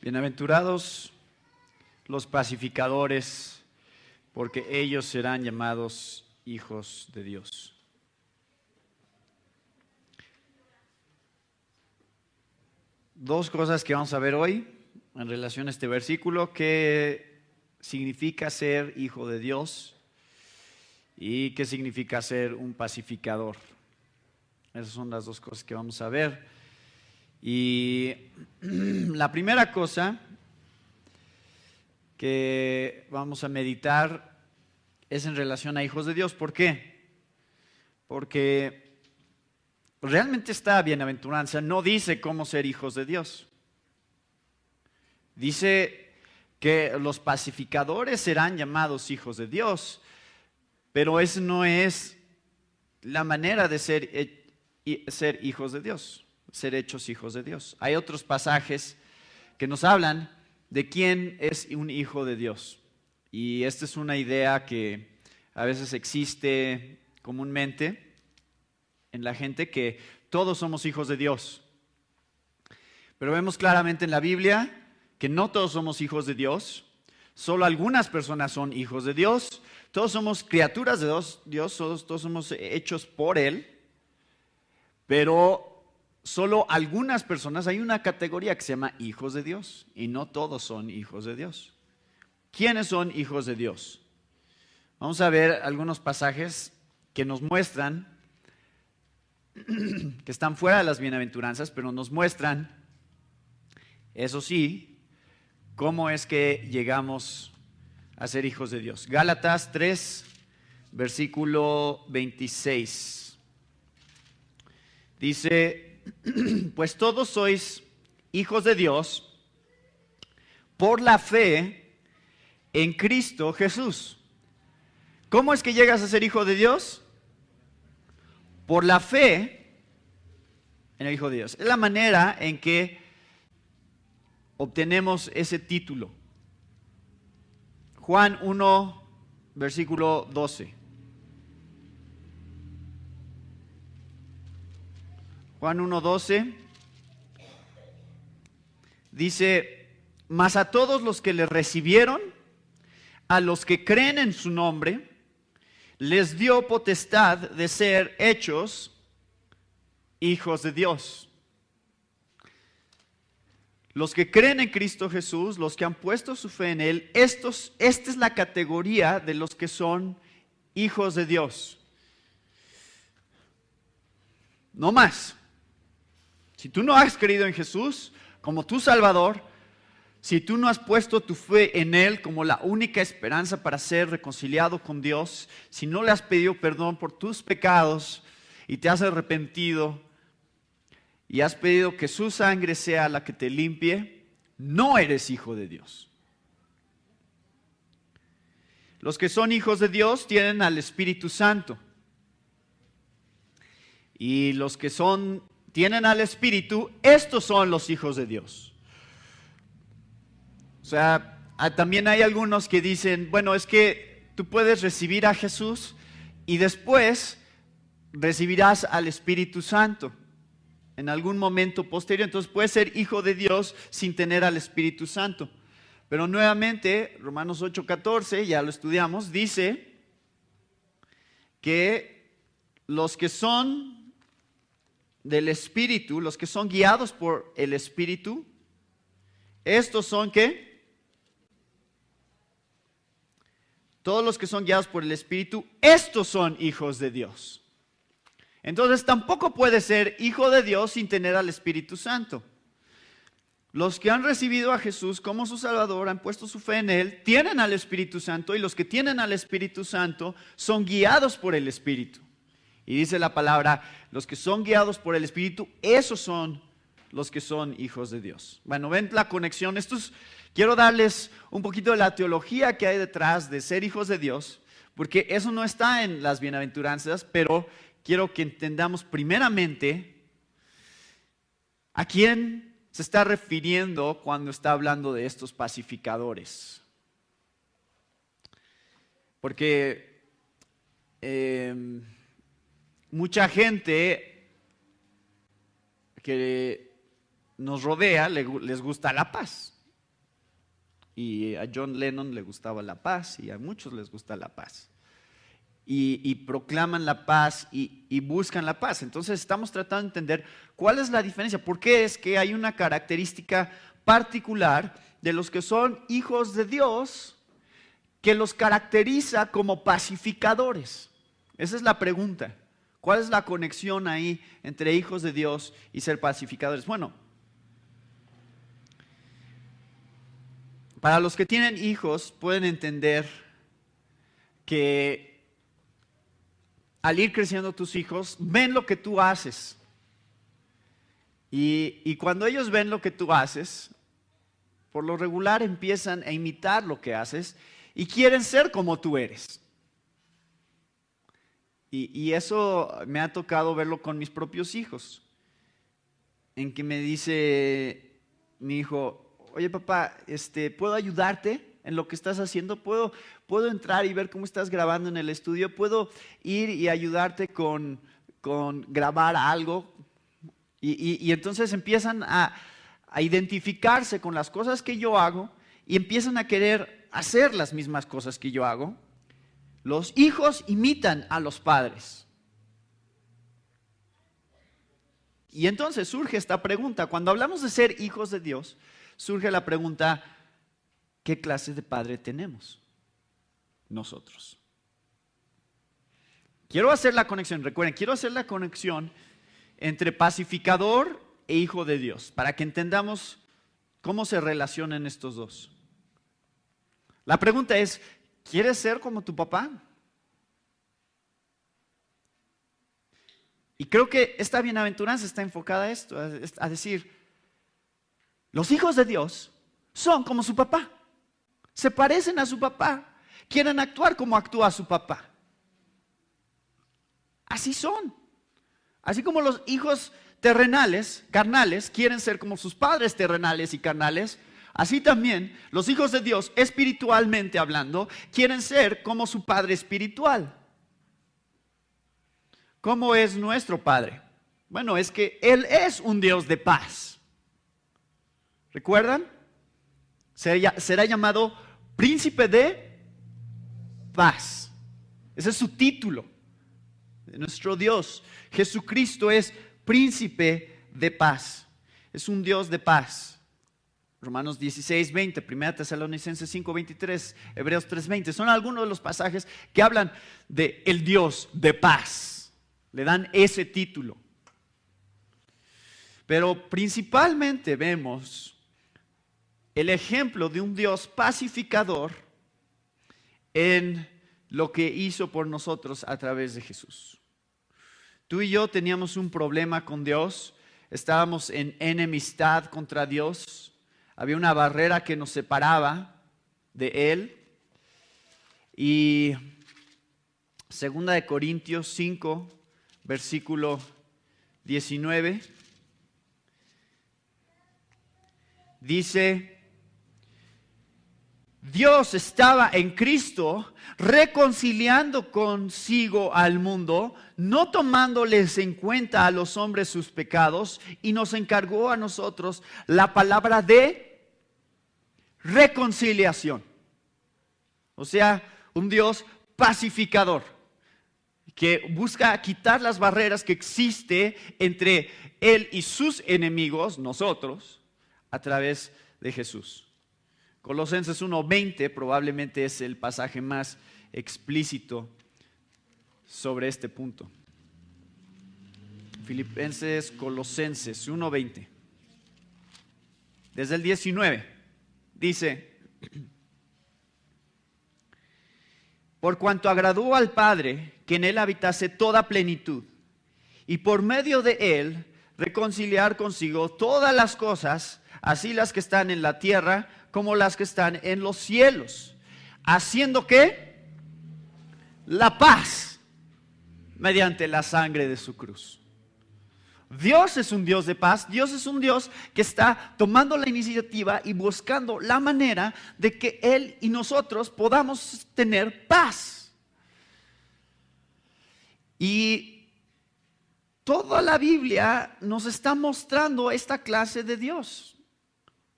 Bienaventurados los pacificadores, porque ellos serán llamados hijos de Dios. Dos cosas que vamos a ver hoy en relación a este versículo: qué significa ser hijo de Dios y qué significa ser un pacificador. Esas son las dos cosas que vamos a ver. Y la primera cosa que vamos a meditar es en relación a hijos de Dios. ¿Por qué? Porque realmente esta bienaventuranza no dice cómo ser hijos de Dios. Dice que los pacificadores serán llamados hijos de Dios, pero esa no es la manera de ser hijos de Dios, ser hechos hijos de Dios. Hay otros pasajes que nos hablan de quién es un hijo de Dios. Y esta es una idea que a veces existe comúnmente en la gente, que todos somos hijos de Dios. Pero vemos claramente en la Biblia que no todos somos hijos de Dios. Solo algunas personas son hijos de Dios. Todos somos criaturas de Dios, todos somos hechos por Él. Pero solo algunas personas, hay una categoría que se llama hijos de Dios, y no todos son hijos de Dios. ¿Quiénes son hijos de Dios? Vamos a ver algunos pasajes que nos muestran, que están fuera de las bienaventuranzas, pero nos muestran, eso sí, cómo es que llegamos a ser hijos de Dios. Gálatas 3, versículo 26. Dice: pues todos sois hijos de Dios por la fe en Cristo Jesús. ¿Cómo es que llegas a ser hijo de Dios? Por la fe en el Hijo de Dios. Es la manera en que obtenemos ese título. Juan 1, versículo 12. Juan 1:12 dice: mas a todos los que le recibieron, a los que creen en su nombre, les dio potestad de ser hechos hijos de Dios. Los que creen en Cristo Jesús, los que han puesto su fe en Él, esta es la categoría de los que son hijos de Dios. No más. Si tú no has creído en Jesús como tu Salvador, si tú no has puesto tu fe en Él como la única esperanza para ser reconciliado con Dios, si no le has pedido perdón por tus pecados y te has arrepentido y has pedido que su sangre sea la que te limpie, no eres hijo de Dios. Los que son hijos de Dios tienen al Espíritu Santo. Y los que tienen al Espíritu, estos son los hijos de Dios. O sea, también hay algunos que dicen, bueno, es que tú puedes recibir a Jesús y después recibirás al Espíritu Santo en algún momento posterior. Entonces puedes ser hijo de Dios sin tener al Espíritu Santo. Pero nuevamente, Romanos 8:14, ya lo estudiamos, dice que los que son del Espíritu, los que son guiados por el Espíritu, estos son ¿qué? Todos los que son guiados por el Espíritu, estos son hijos de Dios. Entonces tampoco puede ser hijo de Dios sin tener al Espíritu Santo. Los que han recibido a Jesús como su Salvador, han puesto su fe en Él, tienen al Espíritu Santo, y los que tienen al Espíritu Santo son guiados por el Espíritu. Y dice la palabra, los que son guiados por el Espíritu, esos son los que son hijos de Dios. Bueno, ven la conexión. Quiero darles un poquito de la teología que hay detrás de ser hijos de Dios, porque eso no está en las bienaventuranzas, pero quiero que entendamos primeramente a quién se está refiriendo cuando está hablando de estos pacificadores. Porque mucha gente que nos rodea les gusta la paz. Y a John Lennon le gustaba la paz y a muchos les gusta la paz. Y proclaman la paz y buscan la paz. Entonces estamos tratando de entender cuál es la diferencia. ¿Por qué es que hay una característica particular de los que son hijos de Dios que los caracteriza como pacificadores? Esa es la pregunta. ¿Cuál es la conexión ahí entre hijos de Dios y ser pacificadores? Bueno, para los que tienen hijos pueden entender que al ir creciendo tus hijos, ven lo que tú haces. Y cuando ellos ven lo que tú haces, por lo regular empiezan a imitar lo que haces y quieren ser como tú eres. Y eso me ha tocado verlo con mis propios hijos, en que me dice mi hijo: oye papá, ¿puedo ayudarte en lo que estás haciendo? ¿Puedo entrar y ver cómo estás grabando en el estudio? ¿Puedo ir y ayudarte con grabar algo? Y entonces empiezan a identificarse con las cosas que yo hago y empiezan a querer hacer las mismas cosas que yo hago. Los hijos imitan a los padres. Y entonces surge esta pregunta. Cuando hablamos de ser hijos de Dios, surge la pregunta: ¿qué clase de padre tenemos nosotros? Quiero hacer la conexión, recuerden, quiero hacer la conexión entre pacificador e hijo de Dios, para que entendamos cómo se relacionan estos dos. La pregunta es: ¿quieres ser como tu papá? Y creo que esta bienaventuranza está enfocada a esto, a decir, los hijos de Dios son como su papá, se parecen a su papá, quieren actuar como actúa su papá. Así son. Así como los hijos terrenales, carnales, quieren ser como sus padres terrenales y carnales, así también los hijos de Dios, espiritualmente hablando, quieren ser como su Padre espiritual. ¿Cómo es nuestro Padre? Bueno, es que Él es un Dios de paz. ¿Recuerdan? Será llamado Príncipe de Paz. Ese es su título. Nuestro Dios, Jesucristo, es Príncipe de Paz. Es un Dios de paz. Romanos 16, 20, 1 Tesalonicenses 5, 23, Hebreos 3, 20. Son algunos de los pasajes que hablan de el Dios de paz. Le dan ese título. Pero principalmente vemos el ejemplo de un Dios pacificador en lo que hizo por nosotros a través de Jesús. Tú y yo teníamos un problema con Dios, estábamos en enemistad contra Dios, había una barrera que nos separaba de Él. Y 2 de Corintios 5, versículo 19, dice: Dios estaba en Cristo reconciliando consigo al mundo, no tomándoles en cuenta a los hombres sus pecados, y nos encargó a nosotros la palabra de reconciliación. O sea, un Dios pacificador que busca quitar las barreras que existe entre Él y sus enemigos, nosotros, a través de Jesús. Colosenses 1:20 probablemente es el pasaje más explícito sobre este punto. Colosenses 1:20. Desde el 19 dice: por cuanto agradó al Padre que en Él habitase toda plenitud, y por medio de Él reconciliar consigo todas las cosas, así las que están en la tierra como las que están en los cielos, haciendo ¿qué? La paz mediante la sangre de su cruz. Dios es un Dios de paz. Dios es un Dios que está tomando la iniciativa y buscando la manera de que Él y nosotros podamos tener paz. Y toda la Biblia nos está mostrando esta clase de Dios.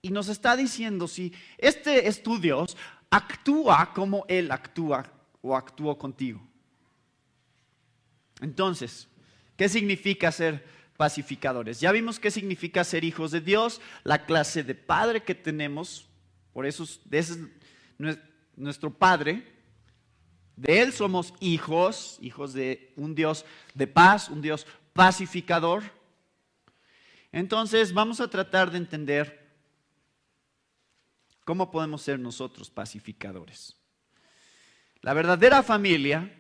Y nos está diciendo si este es tu Dios, actúa como Él actúa o actuó contigo. Entonces, ¿qué significa ser pacificadores? Ya vimos qué significa ser hijos de Dios, la clase de padre que tenemos, por eso ese es nuestro Padre. De Él somos hijos de un Dios de paz, un Dios pacificador. Entonces vamos a tratar de entender cómo podemos ser nosotros pacificadores. La verdadera familia,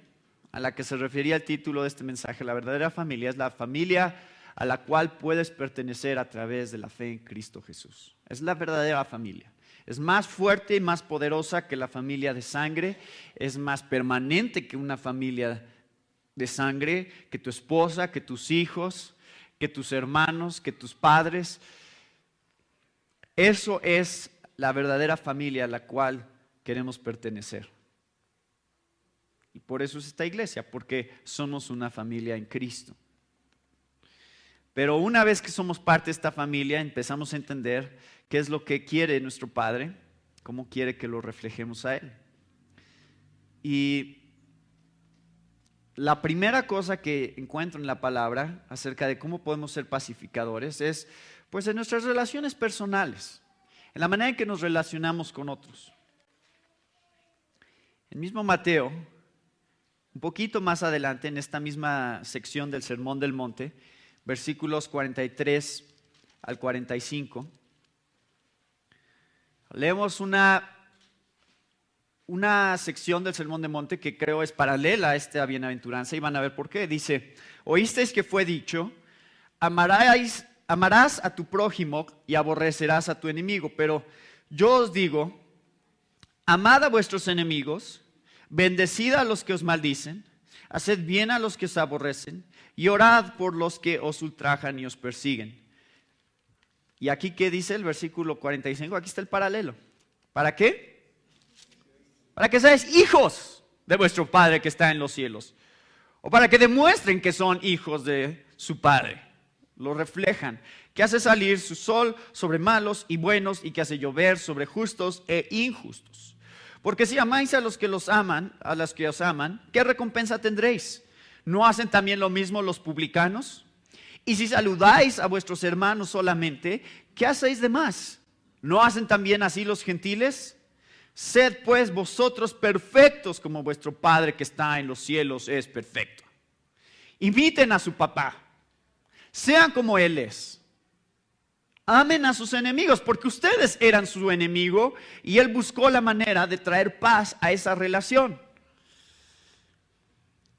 a la que se refería el título de este mensaje, la verdadera familia es la familia a la cual puedes pertenecer a través de la fe en Cristo Jesús. Es la verdadera familia. Es más fuerte y más poderosa que la familia de sangre. Es más permanente que una familia de sangre, que tu esposa, que tus hijos, que tus hermanos, que tus padres. Eso es la verdadera familia a la cual queremos pertenecer. Y por eso es esta iglesia, porque somos una familia en Cristo. Pero una vez que somos parte de esta familia, empezamos a entender qué es lo que quiere nuestro Padre, cómo quiere que lo reflejemos a Él. Y la primera cosa que encuentro en la palabra acerca de cómo podemos ser pacificadores es, pues, en nuestras relaciones personales, en la manera en que nos relacionamos con otros. El mismo Mateo, un poquito más adelante, en esta misma sección del Sermón del Monte, versículos 43 al 45, leemos una sección del Sermón del Monte que creo es paralela a esta bienaventuranza y van a ver por qué. Dice, oísteis que fue dicho, amarás a tu prójimo y aborrecerás a tu enemigo, pero yo os digo, amad a vuestros enemigos, bendecid a los que os maldicen, haced bien a los que os aborrecen y orad por los que os ultrajan y os persiguen. Y aquí, ¿qué dice el versículo 45? Aquí está el paralelo. ¿Para qué? Para que seáis hijos de vuestro Padre que está en los cielos. O para que demuestren que son hijos de su Padre. Lo reflejan. Que hace salir su sol sobre malos y buenos y que hace llover sobre justos e injustos. Porque si amáis a los que los aman, a los que os aman, ¿qué recompensa tendréis? ¿No hacen también lo mismo los publicanos? Y si saludáis a vuestros hermanos solamente, ¿qué hacéis de más? ¿No hacen también así los gentiles? Sed pues vosotros perfectos como vuestro Padre que está en los cielos es perfecto. Imiten a su papá, sean como Él es. Amen a sus enemigos, porque ustedes eran su enemigo y Él buscó la manera de traer paz a esa relación.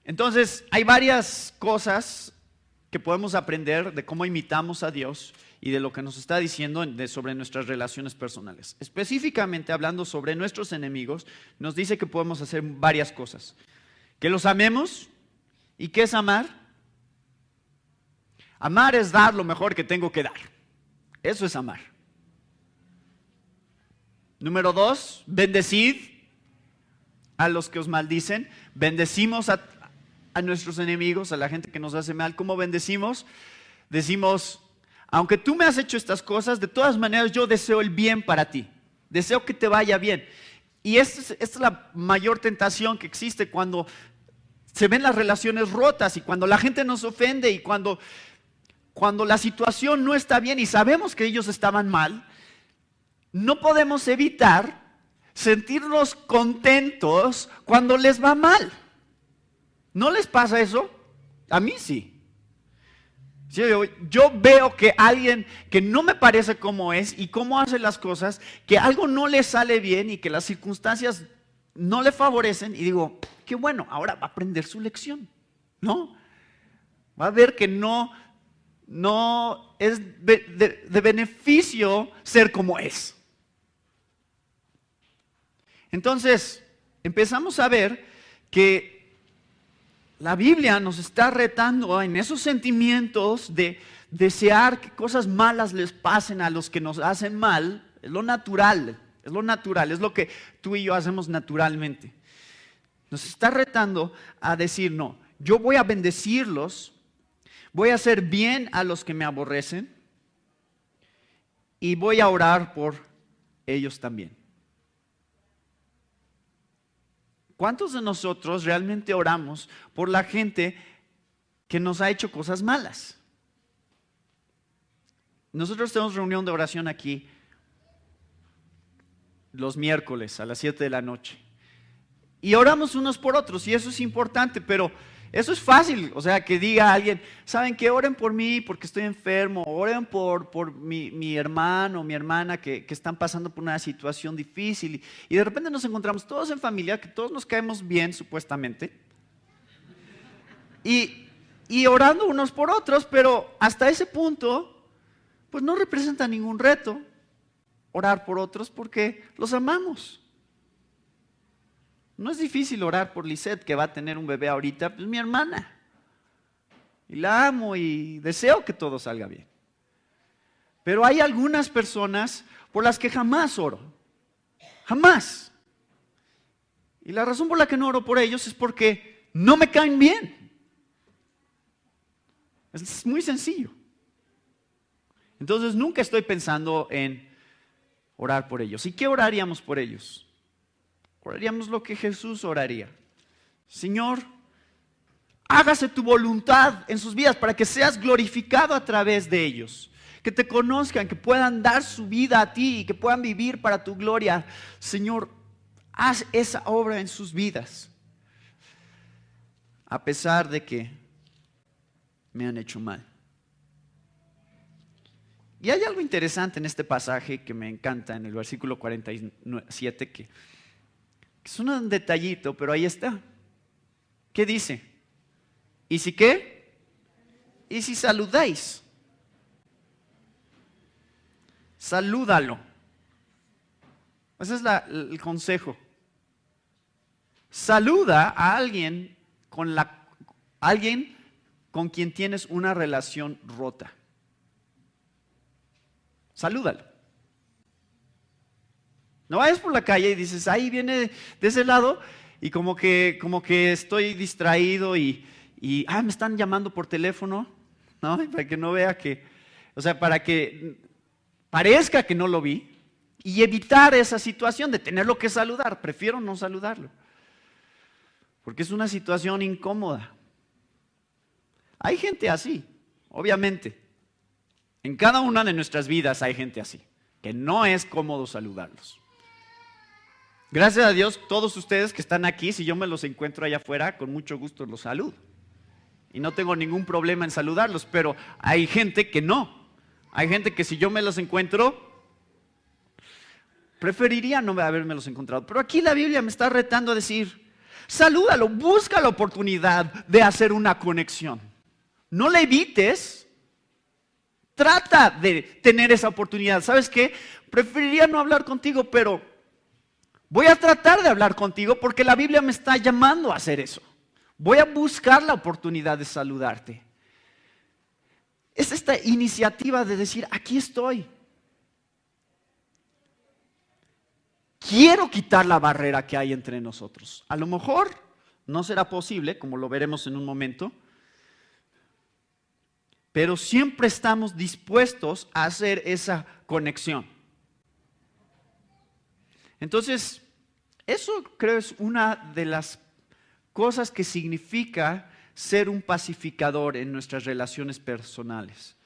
Entonces, hay varias cosas que podemos aprender de cómo imitamos a Dios y de lo que nos está diciendo sobre nuestras relaciones personales. Específicamente hablando sobre nuestros enemigos, nos dice que podemos hacer varias cosas. Que los amemos. ¿Y qué es amar? Amar es dar lo mejor que tengo que dar. Eso es amar. Número 2, bendecid a los que os maldicen. Bendecimos a nuestros enemigos, a la gente que nos hace mal. ¿Cómo bendecimos? Decimos, aunque tú me has hecho estas cosas, de todas maneras yo deseo el bien para ti. Deseo que te vaya bien. Y esta es la mayor tentación que existe cuando se ven las relaciones rotas y cuando la gente nos ofende y cuando la situación no está bien y sabemos que ellos estaban mal, no podemos evitar sentirnos contentos cuando les va mal. ¿No les pasa eso? A mí sí. Yo veo que alguien que no me parece como es y cómo hace las cosas, que algo no le sale bien y que las circunstancias no le favorecen, y digo, qué bueno, ahora va a aprender su lección, ¿no? Va a ver que no es de beneficio ser como es. Entonces, empezamos a ver que la Biblia nos está retando en esos sentimientos de desear que cosas malas les pasen a los que nos hacen mal. Es lo natural, es lo que tú y yo hacemos naturalmente. Nos está retando a decir, no, yo voy a bendecirlos, voy a hacer bien a los que me aborrecen y voy a orar por ellos también. ¿Cuántos de nosotros realmente oramos por la gente que nos ha hecho cosas malas? Nosotros tenemos reunión de oración aquí los miércoles a las 7 de la noche. Y oramos unos por otros, y eso es importante, pero eso es fácil. O sea, que diga alguien, ¿saben qué? Oren por mí porque estoy enfermo, oren por mi hermano o mi hermana que están pasando por una situación difícil. Y de repente nos encontramos todos en familia, que todos nos caemos bien, supuestamente. Y orando unos por otros, pero hasta ese punto, pues no representa ningún reto orar por otros porque los amamos. No es difícil orar por Lisette, que va a tener un bebé ahorita, pues mi hermana. Y la amo y deseo que todo salga bien. Pero hay algunas personas por las que jamás oro. Jamás. Y la razón por la que no oro por ellos es porque no me caen bien. Es muy sencillo. Entonces nunca estoy pensando en orar por ellos. ¿Y qué oraríamos por ellos? Oraríamos lo que Jesús oraría. Señor, hágase tu voluntad en sus vidas para que seas glorificado a través de ellos. Que te conozcan, que puedan dar su vida a ti y que puedan vivir para tu gloria. Señor, haz esa obra en sus vidas. A pesar de que me han hecho mal. Y hay algo interesante en este pasaje que me encanta, en el versículo 47, que es un detallito, pero ahí está. ¿Qué dice? ¿Y si qué? ¿Y si saludáis? Salúdalo. Ese es el consejo. Saluda a alguien con quien tienes una relación rota. Salúdalo. No vayas por la calle y dices, ahí viene de ese lado, y como que estoy distraído y me están llamando por teléfono, ¿no? Para que no vea para que parezca que no lo vi, y evitar esa situación de tenerlo que saludar. Prefiero no saludarlo, porque es una situación incómoda. Hay gente así, obviamente. En cada una de nuestras vidas hay gente así, que no es cómodo saludarlos. Gracias a Dios, todos ustedes que están aquí, si yo me los encuentro allá afuera, con mucho gusto los saludo. Y no tengo ningún problema en saludarlos, pero hay gente que no. Hay gente que si yo me los encuentro, preferiría no haberme los encontrado. Pero aquí la Biblia me está retando a decir, salúdalo, busca la oportunidad de hacer una conexión. No la evites, trata de tener esa oportunidad. ¿Sabes qué? Preferiría no hablar contigo, pero voy a tratar de hablar contigo porque la Biblia me está llamando a hacer eso. Voy a buscar la oportunidad de saludarte. Es esta iniciativa de decir, aquí estoy. Quiero quitar la barrera que hay entre nosotros. A lo mejor no será posible, como lo veremos en un momento, pero siempre estamos dispuestos a hacer esa conexión. Entonces, eso creo es una de las cosas que significa ser un pacificador en nuestras relaciones personales.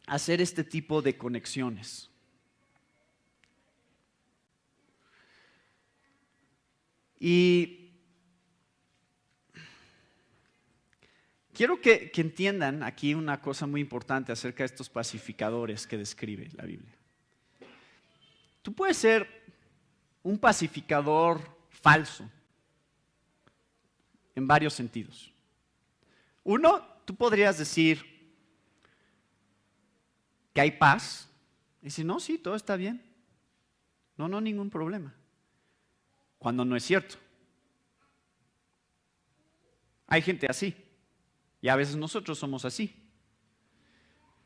Hacer este tipo de conexiones. Y quiero que entiendan aquí una cosa muy importante acerca de estos pacificadores que describe la Biblia. Tú puedes ser un pacificador falso en varios sentidos. Uno, tú podrías decir que hay paz y decir, no, sí, todo está bien. No, ningún problema. Cuando no es cierto. Hay gente así. Y a veces nosotros somos así.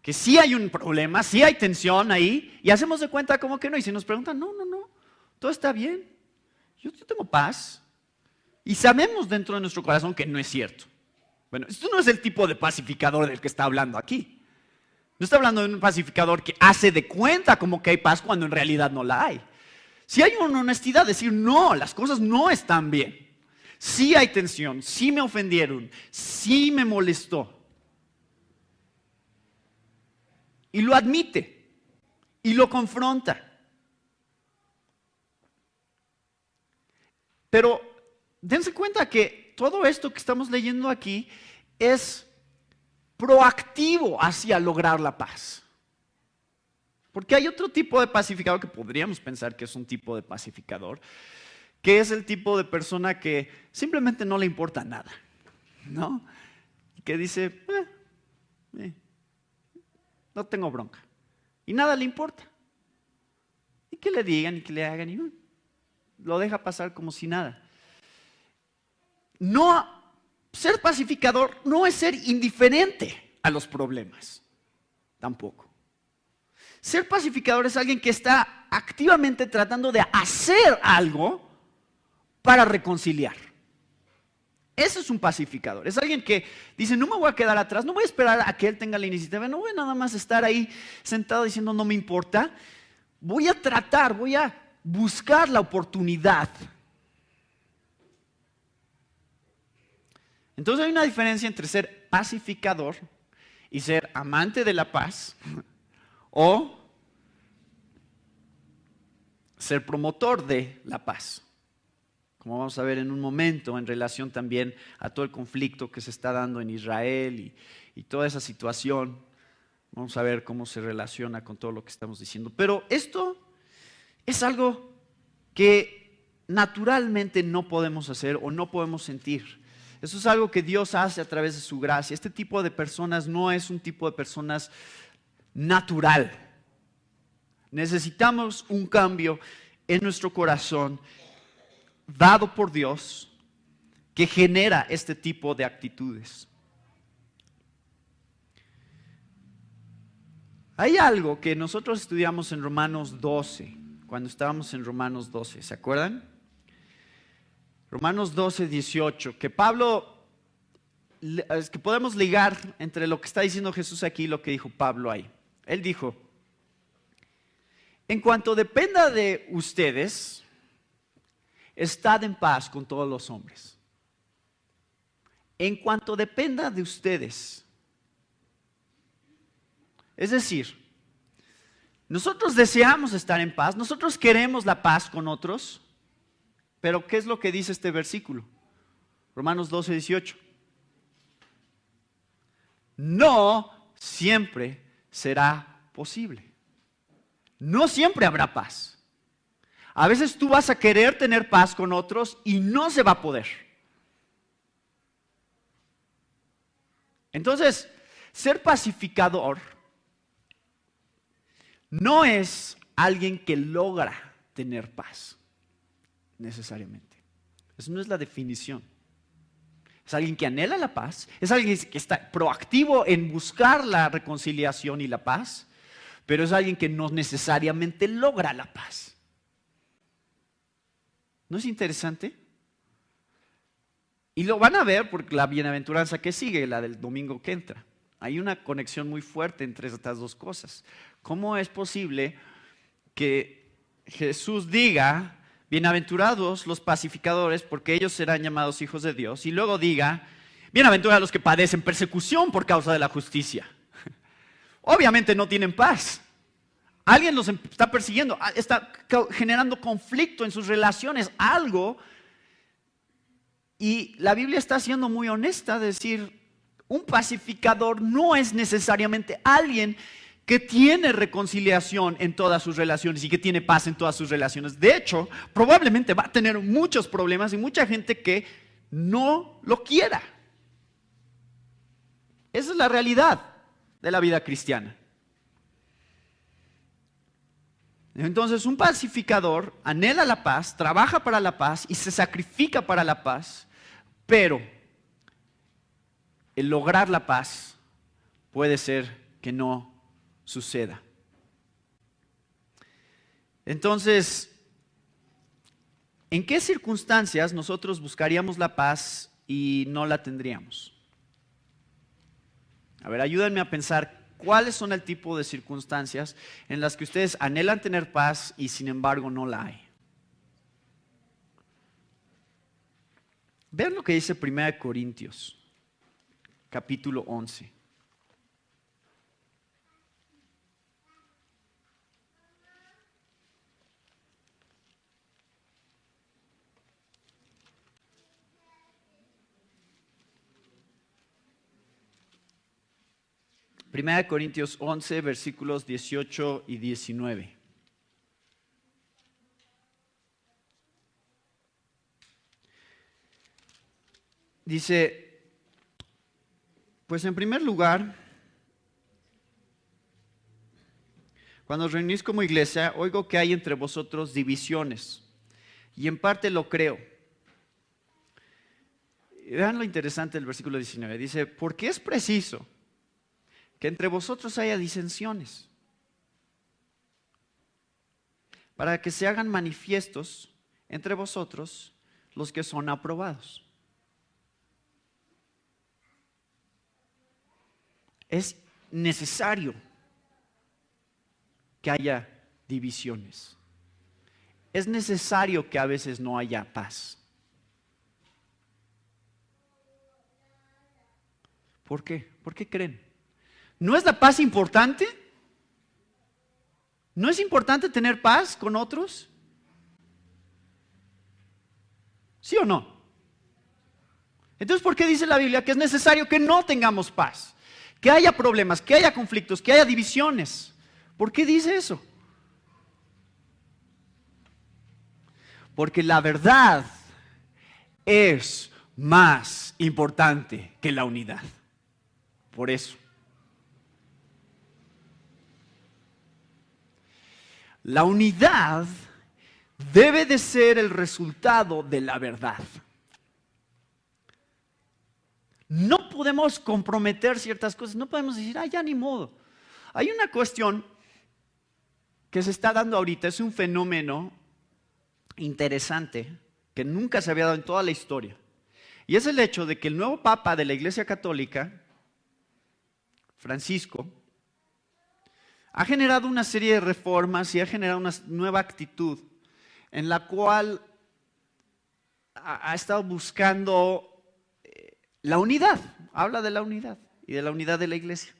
Que sí hay un problema, sí hay tensión ahí, y hacemos de cuenta como que no. Y si nos preguntan, no, todo está bien. Yo tengo paz. Y sabemos dentro de nuestro corazón que no es cierto. Bueno, esto no es el tipo de pacificador del que está hablando aquí. No está hablando de un pacificador que hace de cuenta como que hay paz cuando en realidad no la hay. Si hay una honestidad, decir, no, las cosas no están bien. Sí hay tensión, sí me ofendieron, sí me molestó. Y lo admite y lo confronta. Pero dense cuenta que todo esto que estamos leyendo aquí es proactivo hacia lograr la paz. Porque hay otro tipo de pacificador que podríamos pensar que es un tipo de pacificador, que es el tipo de persona que simplemente no le importa nada, ¿no? Que dice, no tengo bronca. Y nada le importa. Y que le digan y que le hagan, y lo deja pasar como si nada. No, ser pacificador no es ser indiferente a los problemas, tampoco. Ser pacificador es alguien que está activamente tratando de hacer algo para reconciliar. Ese es un pacificador. Es alguien que dice, no me voy a quedar atrás, no voy a esperar a que él tenga la iniciativa, no voy a nada más estar ahí sentado diciendo no me importa. Voy a tratar, voy a buscar la oportunidad. Entonces hay una diferencia entre ser pacificador y ser amante de la paz o ser promotor de la paz. Como vamos a ver en un momento, en relación también a todo el conflicto que se está dando en Israel y toda esa situación. Vamos a ver cómo se relaciona con todo lo que estamos diciendo. Pero esto es algo que naturalmente no podemos hacer o no podemos sentir. Eso es algo que Dios hace a través de su gracia. Este tipo de personas no es un tipo de personas natural. Necesitamos un cambio en nuestro corazón dado por Dios que genera este tipo de actitudes. Hay algo que nosotros estudiamos en Romanos 12, cuando estábamos en Romanos 12, ¿se acuerdan? Romanos 12, 18, que es que podemos ligar entre lo que está diciendo Jesús aquí y lo que dijo Pablo ahí. Él dijo, en cuanto dependa de ustedes, estad en paz con todos los hombres. En cuanto dependa de ustedes. Es decir, nosotros deseamos estar en paz, nosotros queremos la paz con otros, pero ¿qué es lo que dice este versículo? Romanos 12, 18. No siempre será posible. No siempre habrá paz. A veces tú vas a querer tener paz con otros y no se va a poder. Entonces, ser pacificador no es alguien que logra tener paz, necesariamente. Eso no es la definición. Es alguien que anhela la paz, es alguien que está proactivo en buscar la reconciliación y la paz, pero es alguien que no necesariamente logra la paz. ¿No es interesante? Y lo van a ver por la bienaventuranza que sigue, la del domingo que entra. Hay una conexión muy fuerte entre estas dos cosas. ¿Cómo es posible que Jesús diga, bienaventurados los pacificadores, porque ellos serán llamados hijos de Dios, y luego diga, bienaventurados los que padecen persecución por causa de la justicia? Obviamente no tienen paz. Alguien los está persiguiendo, está generando conflicto en sus relaciones, algo. Y la Biblia está siendo muy honesta, decir, un pacificador no es necesariamente alguien que tiene reconciliación en todas sus relaciones y que tiene paz en todas sus relaciones. De hecho, probablemente va a tener muchos problemas y mucha gente que no lo quiera. Esa es la realidad de la vida cristiana. Entonces, un pacificador anhela la paz, trabaja para la paz y se sacrifica para la paz, pero el lograr la paz puede ser que no suceda. Entonces, ¿en qué circunstancias nosotros buscaríamos la paz y no la tendríamos? A ver, ayúdenme a pensar ¿Cuáles son el tipo de circunstancias en las que ustedes anhelan tener paz y sin embargo no la hay? Vean lo que dice 1 Corintios, capítulo 11. Primera de Corintios 11, versículos 18 y 19. Dice, pues en primer lugar, cuando os reunís como iglesia, oigo que hay entre vosotros divisiones, y en parte lo creo. Vean lo interesante del versículo 19. Dice, porque es preciso que entre vosotros haya disensiones, para que se hagan manifiestos entre vosotros los que son aprobados. Es necesario que haya divisiones. Es necesario que a veces no haya paz. ¿Por qué? ¿Por qué creen? ¿No es la paz importante? ¿No es importante tener paz con otros? ¿Sí o no? Entonces, ¿por qué dice la Biblia que es necesario que no tengamos paz? Que haya problemas, que haya conflictos, que haya divisiones. ¿Por qué dice eso? Porque la verdad es más importante que la unidad. Por eso. La unidad debe de ser el resultado de la verdad. No podemos comprometer ciertas cosas, no podemos decir, ya ni modo. Hay una cuestión que se está dando ahorita, es un fenómeno interesante que nunca se había dado en toda la historia. Y es el hecho de que el nuevo Papa de la Iglesia Católica, Francisco, ha generado una serie de reformas y ha generado una nueva actitud en la cual ha estado buscando la unidad. Habla de la unidad y de la unidad de la iglesia.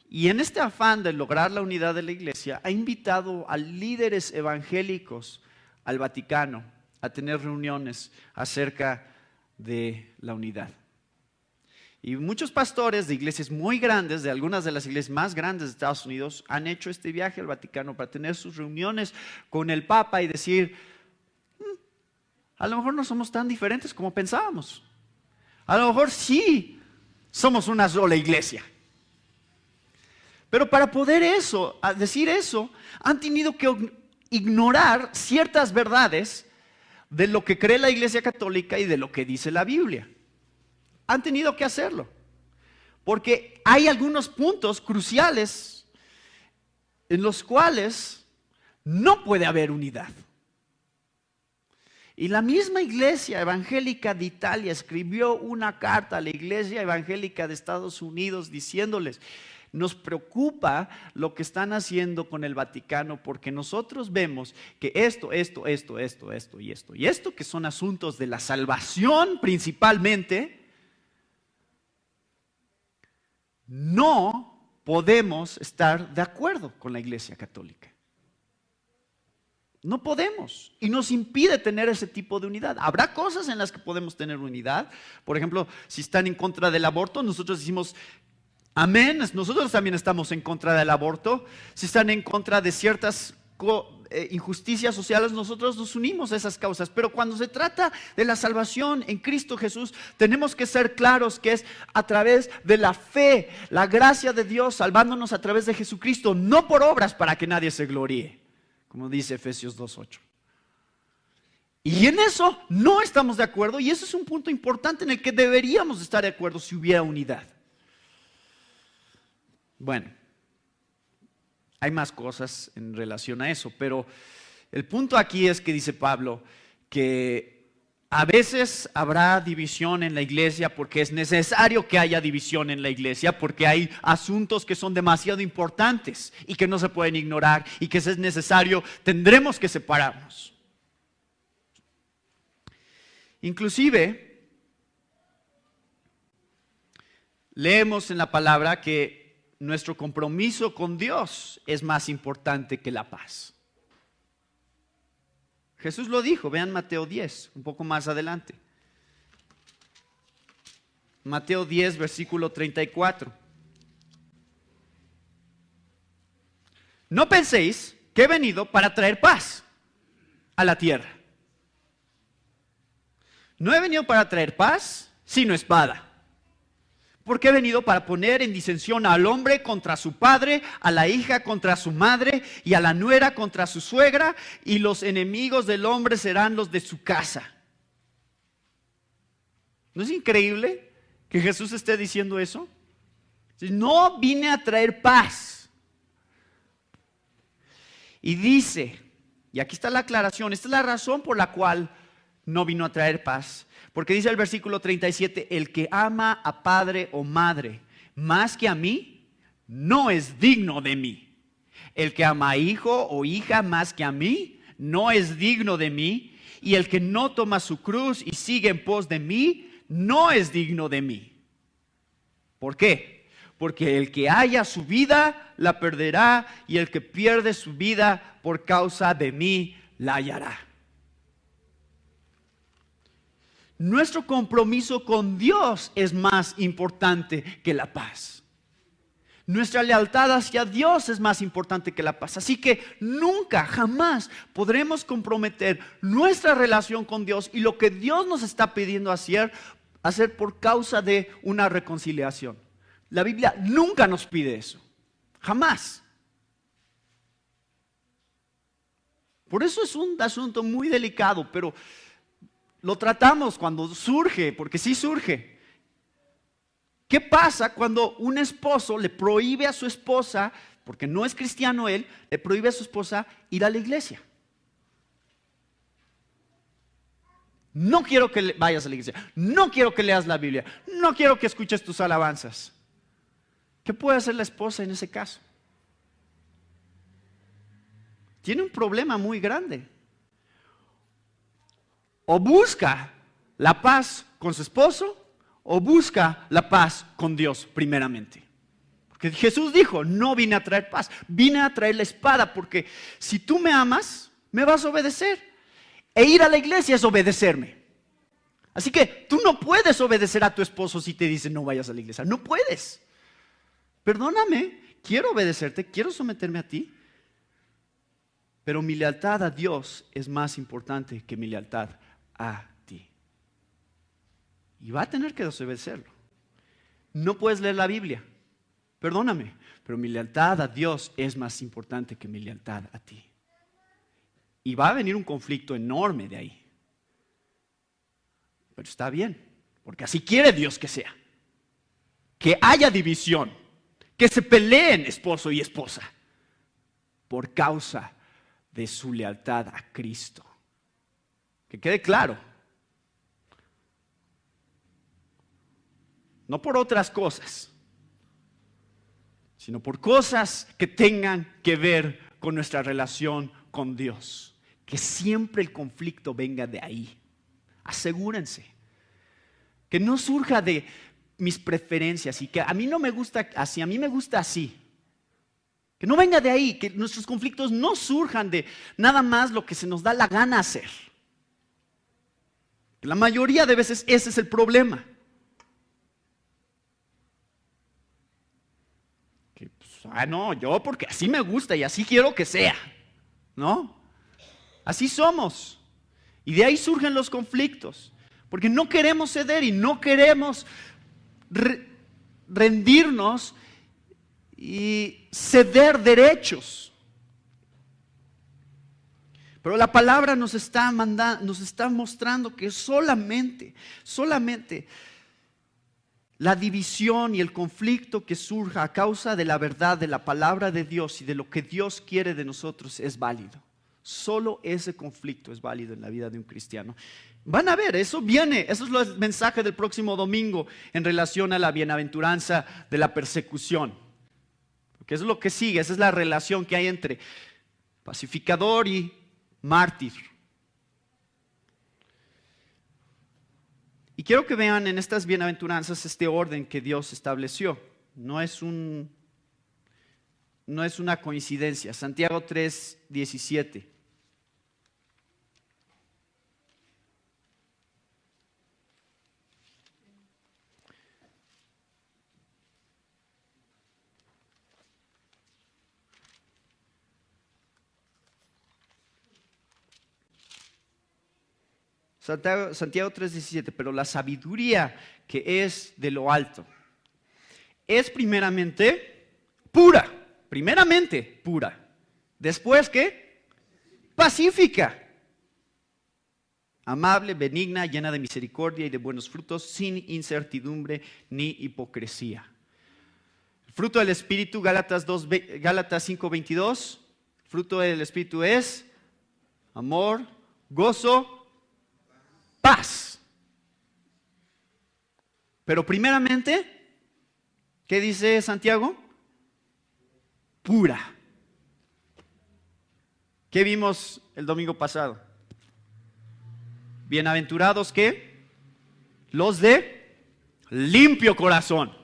Y en este afán de lograr la unidad de la iglesia, ha invitado a líderes evangélicos al Vaticano a tener reuniones acerca de la unidad. Y muchos pastores de iglesias muy grandes, de algunas de las iglesias más grandes de Estados Unidos, han hecho este viaje al Vaticano para tener sus reuniones con el Papa y decir, a lo mejor no somos tan diferentes como pensábamos. A lo mejor sí somos una sola iglesia. Pero para poder decir eso, han tenido que ignorar ciertas verdades de lo que cree la Iglesia Católica y de lo que dice la Biblia. Han tenido que hacerlo, porque hay algunos puntos cruciales en los cuales no puede haber unidad. Y la misma Iglesia Evangélica de Italia escribió una carta a la Iglesia Evangélica de Estados Unidos diciéndoles, nos preocupa lo que están haciendo con el Vaticano porque nosotros vemos que esto y esto, que son asuntos de la salvación principalmente, no podemos estar de acuerdo con la Iglesia Católica. No podemos y nos impide tener ese tipo de unidad. Habrá cosas en las que podemos tener unidad. Por ejemplo, si están en contra del aborto, nosotros decimos amén, nosotros también estamos en contra del aborto. Si están en contra de ciertas injusticias sociales, nosotros nos unimos a esas causas. Pero cuando se trata de la salvación en Cristo Jesús, tenemos que ser claros que es a través de la fe, la gracia de Dios salvándonos a través de Jesucristo, no por obras para que nadie se gloríe, como dice Efesios 2:8. Y en eso no estamos de acuerdo, y eso es un punto importante en el que deberíamos estar de acuerdo si hubiera unidad. Bueno, hay más cosas en relación a eso, pero el punto aquí es que dice Pablo que A veces habrá división en la iglesia porque es necesario que haya división en la iglesia, porque hay asuntos que son demasiado importantes y que no se pueden ignorar y que si es necesario tendremos que separarnos. Inclusive, leemos en la palabra que nuestro compromiso con Dios es más importante que la paz. Jesús lo dijo, vean Mateo 10, un poco más adelante. Mateo 10, versículo 34. No penséis que he venido para traer paz a la tierra. No he venido para traer paz, sino espada. Porque he venido para poner en disensión al hombre contra su padre, a la hija contra su madre y a la nuera contra su suegra, y los enemigos del hombre serán los de su casa. ¿No es increíble que Jesús esté diciendo eso? No vine a traer paz. Y dice, y aquí está la aclaración, esta es la razón por la cual no vino a traer paz. Porque dice el versículo 37, el que ama a padre o madre más que a mí, no es digno de mí. El que ama a hijo o hija más que a mí, no es digno de mí. Y el que no toma su cruz y sigue en pos de mí, no es digno de mí. ¿Por qué? Porque el que haya su vida, la perderá, y el que pierde su vida por causa de mí, la hallará. Nuestro compromiso con Dios es más importante que la paz. Nuestra lealtad hacia Dios es más importante que la paz. Así que nunca, jamás podremos comprometer nuestra relación con Dios y lo que Dios nos está pidiendo hacer por causa de una reconciliación. La Biblia nunca nos pide eso. Jamás. Por eso es un asunto muy delicado, pero lo tratamos cuando surge, porque sí surge. ¿Qué pasa cuando un esposo le prohíbe a su esposa, porque no es cristiano él, le prohíbe a su esposa ir a la iglesia? No quiero que vayas a la iglesia, no quiero que leas la Biblia, no quiero que escuches tus alabanzas. ¿Qué puede hacer la esposa en ese caso? Tiene un problema muy grande. O busca la paz con su esposo, o busca la paz con Dios primeramente. Porque Jesús dijo, no vine a traer paz, vine a traer la espada, porque si tú me amas, me vas a obedecer. E ir a la iglesia es obedecerme. Así que tú no puedes obedecer a tu esposo si te dice no vayas a la iglesia. No puedes. Perdóname, quiero obedecerte, quiero someterme a ti, pero mi lealtad a Dios es más importante que mi lealtad a ti. Y va a tener que desobedecerlo. No puedes leer la Biblia, perdóname, pero mi lealtad a Dios es más importante que mi lealtad a ti. Y va a venir un conflicto enorme de ahí. Pero está bien, porque así quiere Dios que sea. Que haya división, que se peleen esposo y esposa por causa de su lealtad a Cristo. Que quede claro. No por otras cosas, sino por cosas que tengan que ver con nuestra relación con Dios. Que siempre el conflicto venga de ahí. Asegúrense. Que no surja de mis preferencias y que a mí no me gusta así, a mí me gusta así. Que no venga de ahí, que nuestros conflictos no surjan de nada más lo que se nos da la gana hacer. La mayoría de veces ese es el problema. Que, pues, no, yo porque así me gusta y así quiero que sea, ¿no? Así somos. Y de ahí surgen los conflictos. Porque no queremos ceder y no queremos rendirnos y ceder derechos. Pero la palabra nos está mostrando que solamente la división y el conflicto que surja a causa de la verdad de la palabra de Dios y de lo que Dios quiere de nosotros es válido. Solo ese conflicto es válido en la vida de un cristiano. Van a ver, eso viene, eso es el mensaje del próximo domingo en relación a la bienaventuranza de la persecución. Porque eso es lo que sigue, esa es la relación que hay entre pacificador y mártir. Y quiero que vean en estas bienaventuranzas este orden que Dios estableció. No es una coincidencia. Santiago 3:17. Santiago 3:17, pero la sabiduría que es de lo alto es primeramente pura. Después, ¿qué? Pacífica, amable, benigna, llena de misericordia y de buenos frutos, sin incertidumbre ni hipocresía. El fruto del Espíritu, Gálatas 5:22, fruto del Espíritu es amor, gozo, paz. Pero primeramente, ¿qué dice Santiago? Pura. ¿Qué vimos el domingo pasado? Bienaventurados, ¿qué? Los de limpio corazón.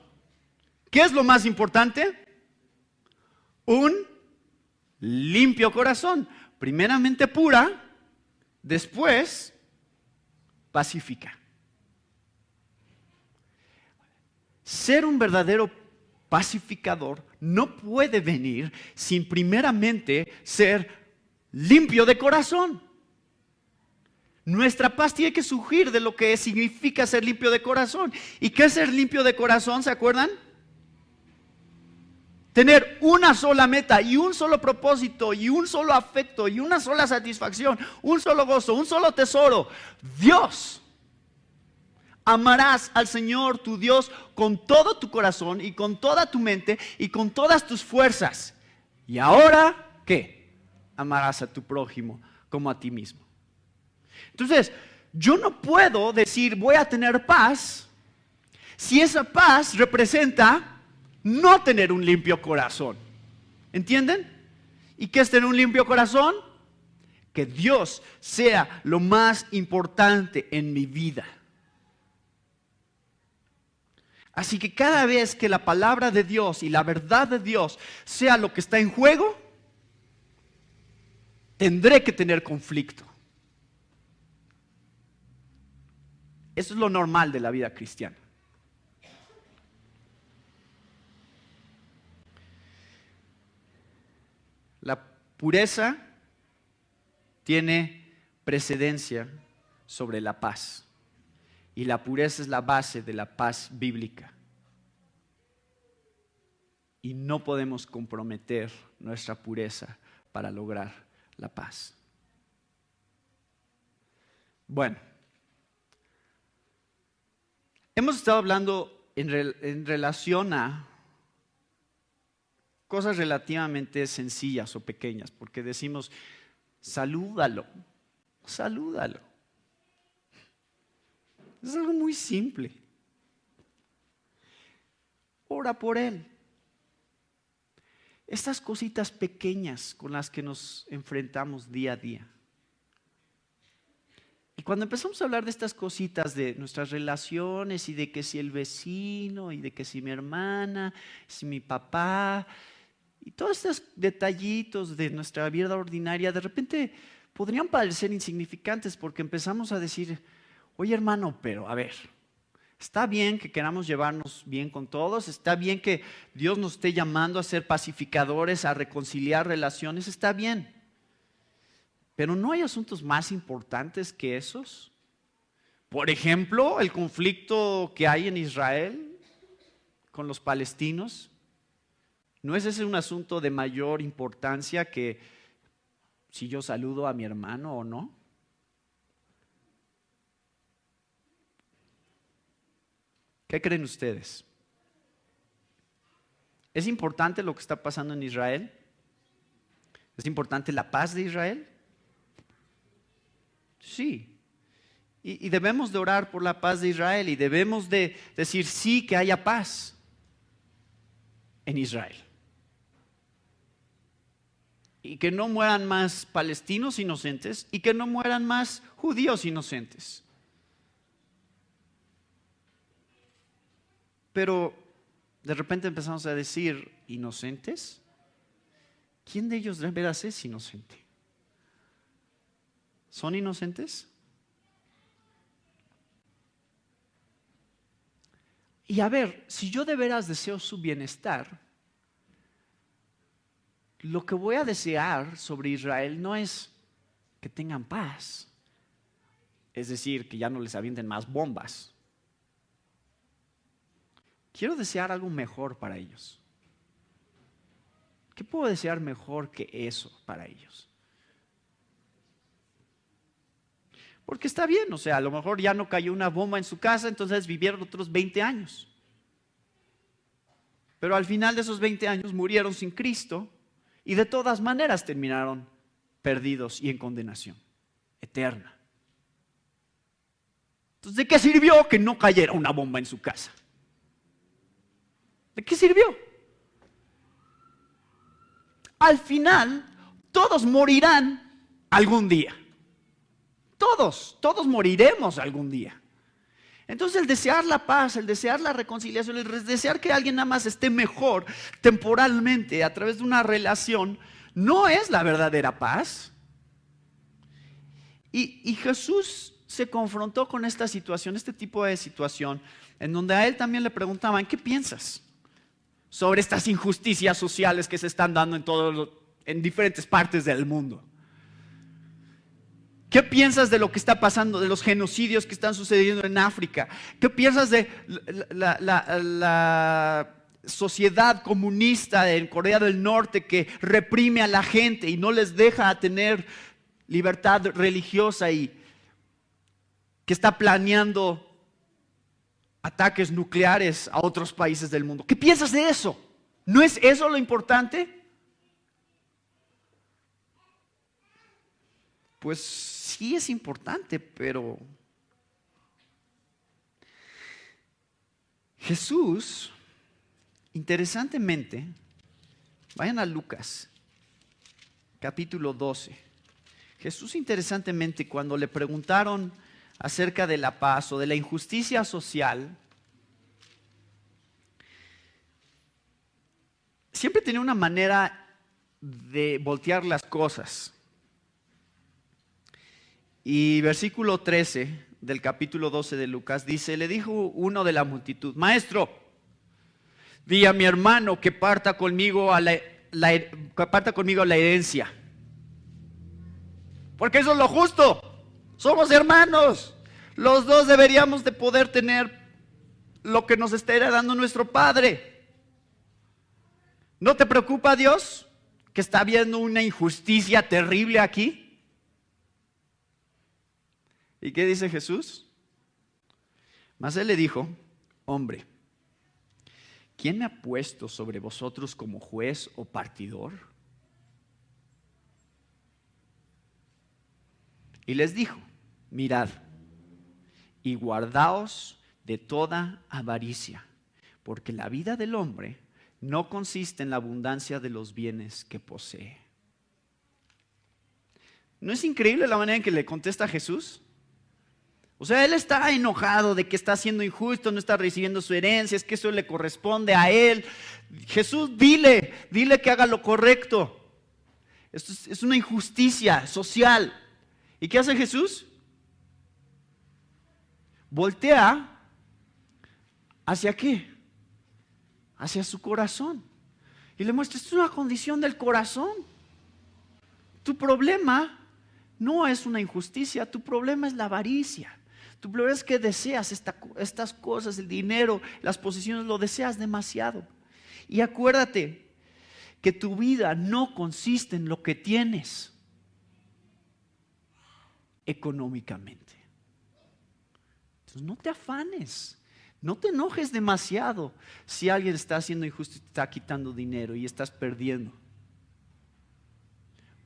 ¿Qué es lo más importante? Un limpio corazón. Primeramente pura, después pacífica. Ser un verdadero pacificador no puede venir sin primeramente ser limpio de corazón. Nuestra paz tiene que surgir de lo que significa ser limpio de corazón. ¿Y qué es ser limpio de corazón? ¿Se acuerdan? Tener una sola meta y un solo propósito y un solo afecto y una sola satisfacción, un solo gozo, un solo tesoro. Dios. Amarás al Señor tu Dios con todo tu corazón y con toda tu mente y con todas tus fuerzas. Y ahora, ¿qué? Amarás a tu prójimo como a ti mismo. Entonces, yo no puedo decir voy a tener paz si esa paz representa no tener un limpio corazón. ¿Entienden? ¿Y qué es tener un limpio corazón? Que Dios sea lo más importante en mi vida. Así que cada vez que la palabra de Dios y la verdad de Dios sea lo que está en juego, tendré que tener conflicto. Eso es lo normal de la vida cristiana. La pureza tiene precedencia sobre la paz. Y la pureza es la base de la paz bíblica. Y no podemos comprometer nuestra pureza para lograr la paz. Bueno, hemos estado hablando en relación a cosas relativamente sencillas o pequeñas, porque decimos, salúdalo. Es algo muy simple. Ora por él. Estas cositas pequeñas con las que nos enfrentamos día a día. Y cuando empezamos a hablar de estas cositas de nuestras relaciones y de que si el vecino y de que si mi hermana, si mi papá y todos estos detallitos de nuestra vida ordinaria de repente podrían parecer insignificantes porque empezamos a decir, oye hermano, pero a ver, está bien que queramos llevarnos bien con todos, está bien que Dios nos esté llamando a ser pacificadores, a reconciliar relaciones, está bien. Pero ¿no hay asuntos más importantes que esos? Por ejemplo, el conflicto que hay en Israel con los palestinos. ¿No es ese un asunto de mayor importancia que si yo saludo a mi hermano o no? ¿Qué creen ustedes? ¿Es importante lo que está pasando en Israel? ¿Es importante la paz de Israel? Sí. Y debemos de orar por la paz de Israel y debemos de decir sí que haya paz en Israel. Y que no mueran más palestinos inocentes y que no mueran más judíos inocentes. Pero de repente empezamos a decir, ¿inocentes? ¿Quién de ellos de veras es inocente? ¿Son inocentes? Y a ver, si yo de veras deseo su bienestar, lo que voy a desear sobre Israel no es que tengan paz, es decir, que ya no les avienten más bombas. Quiero desear algo mejor para ellos. ¿Qué puedo desear mejor que eso para ellos? Porque está bien, o sea, a lo mejor ya no cayó una bomba en su casa, entonces vivieron otros 20 años. Pero al final de esos 20 años murieron sin Cristo y de todas maneras terminaron perdidos y en condenación eterna. Entonces, ¿de qué sirvió que no cayera una bomba en su casa? ¿De qué sirvió? Al final, todos morirán algún día. Todos moriremos algún día. Entonces el desear la paz, el desear la reconciliación, el desear que alguien nada más esté mejor temporalmente a través de una relación, no es la verdadera paz. Y Jesús se confrontó con esta situación, este tipo de situación, en donde a él también le preguntaban, ¿qué piensas sobre estas injusticias sociales que se están dando en diferentes partes del mundo? ¿Qué piensas de lo que está pasando, de los genocidios que están sucediendo en África? ¿Qué piensas de la sociedad comunista en Corea del Norte que reprime a la gente y no les deja tener libertad religiosa y que está planeando ataques nucleares a otros países del mundo? ¿Qué piensas de eso? ¿No es eso lo importante? Pues sí es importante, pero Jesús, interesantemente, vayan a Lucas, capítulo 12. Jesús, interesantemente, cuando le preguntaron acerca de la paz o de la injusticia social, siempre tenía una manera de voltear las cosas. Y versículo 13 del capítulo 12 de Lucas dice, le dijo uno de la multitud, maestro, di a mi hermano que parta conmigo a la herencia. Porque eso es lo justo, somos hermanos, los dos deberíamos de poder tener lo que nos está heredando nuestro Padre. ¿No te preocupa, Dios, que está habiendo una injusticia terrible aquí? ¿Y qué dice Jesús? Mas él le dijo, hombre, ¿quién me ha puesto sobre vosotros como juez o partidor? Y les dijo, mirad y guardaos de toda avaricia, porque la vida del hombre no consiste en la abundancia de los bienes que posee. ¿No es increíble la manera en que le contesta a Jesús? O sea, él está enojado de que está siendo injusto, no está recibiendo su herencia, es que eso le corresponde a él. Jesús, dile que haga lo correcto. Esto es una injusticia social. ¿Y qué hace Jesús? Voltea ¿hacia qué? Hacia su corazón. Y le muestra, esto es una condición del corazón. Tu problema no es una injusticia, tu problema es la avaricia. Tu problema es que deseas estas cosas, el dinero, las posesiones, lo deseas demasiado. Y acuérdate que tu vida no consiste en lo que tienes económicamente. Entonces no te afanes, no te enojes demasiado si alguien está haciendo injusto y te está quitando dinero y estás perdiendo.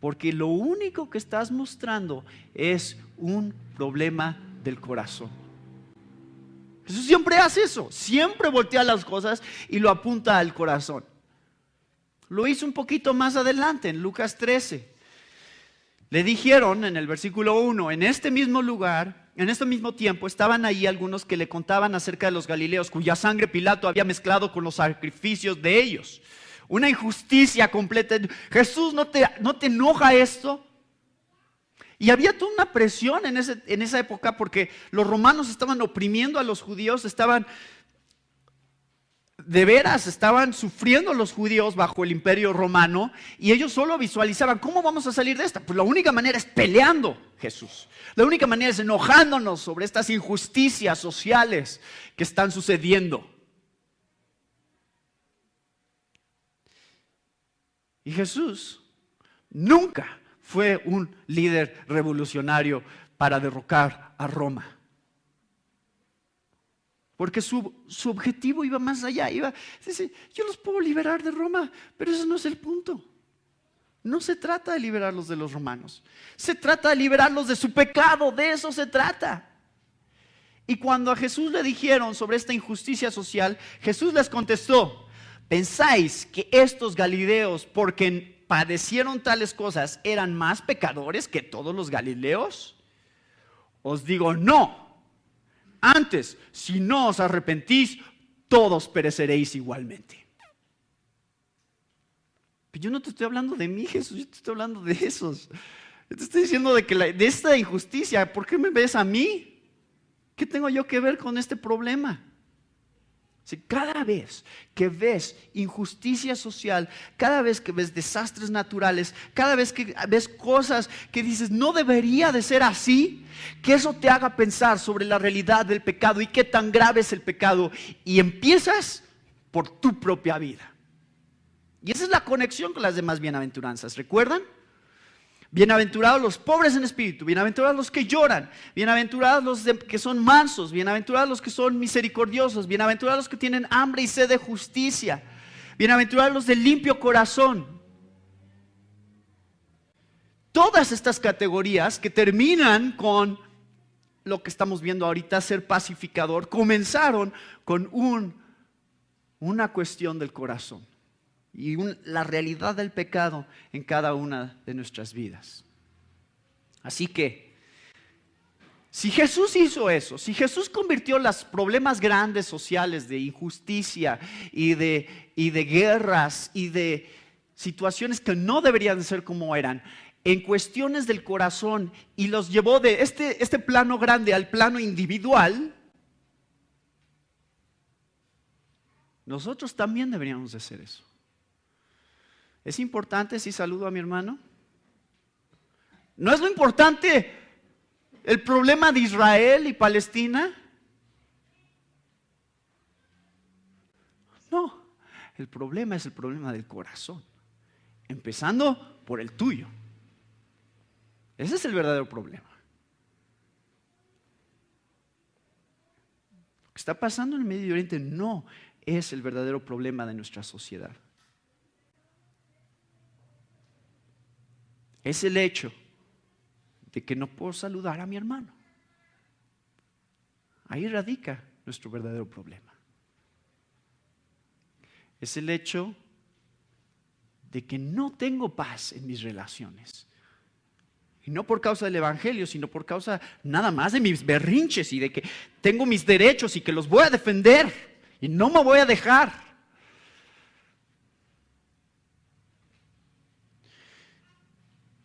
porque lo único que estás mostrando es un problema del corazón. Jesús siempre hace eso, siempre voltea las cosas y lo apunta al corazón. Lo hizo un poquito más adelante, en Lucas 13. Le dijeron en el versículo 1, en este mismo lugar, en este mismo tiempo, estaban ahí algunos que le contaban acerca de los galileos, cuya sangre Pilato había mezclado con los sacrificios de ellos. Una injusticia completa. Jesús, ¿no te enoja esto? Y había toda una presión en esa época porque los romanos estaban oprimiendo a los judíos, estaban sufriendo los judíos bajo el imperio romano y ellos solo visualizaban, ¿cómo vamos a salir de esta? Pues la única manera es peleando, Jesús. La única manera es enojándonos sobre estas injusticias sociales que están sucediendo. Y Jesús nunca fue un líder revolucionario para derrocar a Roma. Porque su objetivo iba más allá. Dice, yo los puedo liberar de Roma, pero ese no es el punto. No se trata de liberarlos de los romanos. Se trata de liberarlos de su pecado, de eso se trata. Y cuando a Jesús le dijeron sobre esta injusticia social, Jesús les contestó, ¿pensáis que estos galileos, porque padecieron tales cosas, eran más pecadores que todos los galileos? Os digo, no. Antes, si no os arrepentís, todos pereceréis igualmente. Pero yo no te estoy hablando de mí, Jesús, yo te estoy hablando de esos. Yo te estoy diciendo de esta injusticia. ¿Por qué me ves a mí? ¿Qué tengo yo que ver con este problema? Si cada vez que ves injusticia social, cada vez que ves desastres naturales, cada vez que ves cosas que dices no debería de ser así, que eso te haga pensar sobre la realidad del pecado y qué tan grave es el pecado, y empiezas por tu propia vida. Y esa es la conexión con las demás bienaventuranzas, ¿recuerdan? Bienaventurados los pobres en espíritu, bienaventurados los que lloran, bienaventurados los que son mansos, bienaventurados los que son misericordiosos, bienaventurados los que tienen hambre y sed de justicia, bienaventurados los de limpio corazón. Todas estas categorías que terminan con lo que estamos viendo ahorita, ser pacificador, comenzaron con una cuestión del corazón. Y la realidad del pecado en cada una de nuestras vidas. Así que, si Jesús hizo eso, si Jesús convirtió los problemas grandes sociales de injusticia y de guerras y de situaciones que no deberían ser como eran, en cuestiones del corazón y los llevó de este plano grande al plano individual, nosotros también deberíamos de hacer eso. ¿Es importante si saludo a mi hermano? ¿No es lo importante el problema de Israel y Palestina? No, el problema es el problema del corazón, empezando por el tuyo. Ese es el verdadero problema. Lo que está pasando en el Medio Oriente no es el verdadero problema de nuestra sociedad. Es el hecho de que no puedo saludar a mi hermano. Ahí radica nuestro verdadero problema. Es el hecho de que no tengo paz en mis relaciones. Y no por causa del evangelio, sino por causa nada más de mis berrinches y de que tengo mis derechos y que los voy a defender y no me voy a dejar.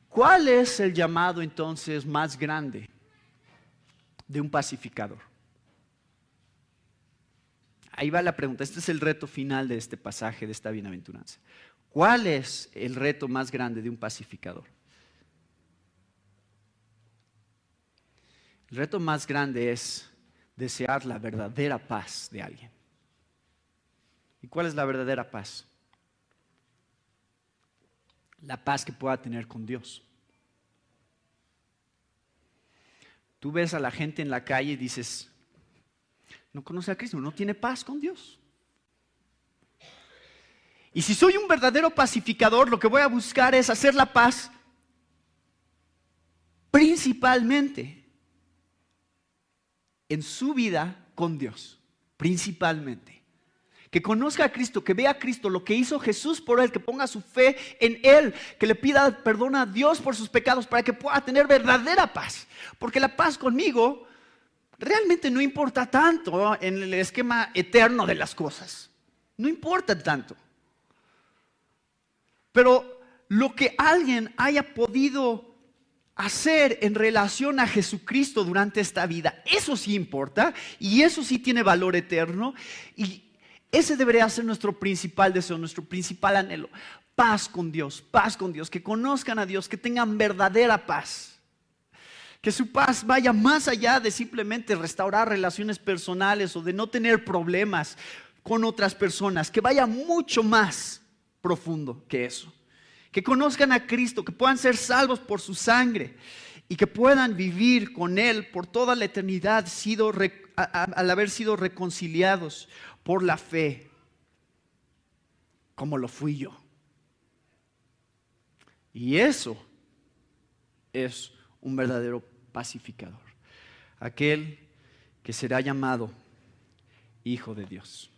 ¿Cuál es el llamado entonces más grande de un pacificador? Ahí va la pregunta. Este es el reto final de este pasaje, de esta bienaventuranza. ¿Cuál es el reto más grande de un pacificador? El reto más grande es desear la verdadera paz de alguien. ¿Y cuál es la verdadera paz? La paz que pueda tener con Dios. Tú ves a la gente en la calle y dices, no conoce a Cristo, no tiene paz con Dios. Y si soy un verdadero pacificador, lo que voy a buscar es hacer la paz principalmente en su vida con Dios, principalmente. Que conozca a Cristo, que vea a Cristo, lo que hizo Jesús por él, que ponga su fe en él, que le pida perdón a Dios por sus pecados para que pueda tener verdadera paz. Porque la paz conmigo realmente no importa tanto en el esquema eterno de las cosas. No importa tanto. Pero lo que alguien haya podido hacer en relación a Jesucristo durante esta vida, eso sí importa y eso sí tiene valor eterno, y ese debería ser nuestro principal deseo, nuestro principal anhelo. Paz con Dios, que conozcan a Dios, que tengan verdadera paz. Que su paz vaya más allá de simplemente restaurar relaciones personales o de no tener problemas con otras personas, que vaya mucho más profundo que eso. Que conozcan a Cristo, que puedan ser salvos por su sangre y que puedan vivir con Él por toda la eternidad al haber sido reconciliados por la fe, como lo fui yo. Y eso es un verdadero pacificador, aquel que será llamado Hijo de Dios.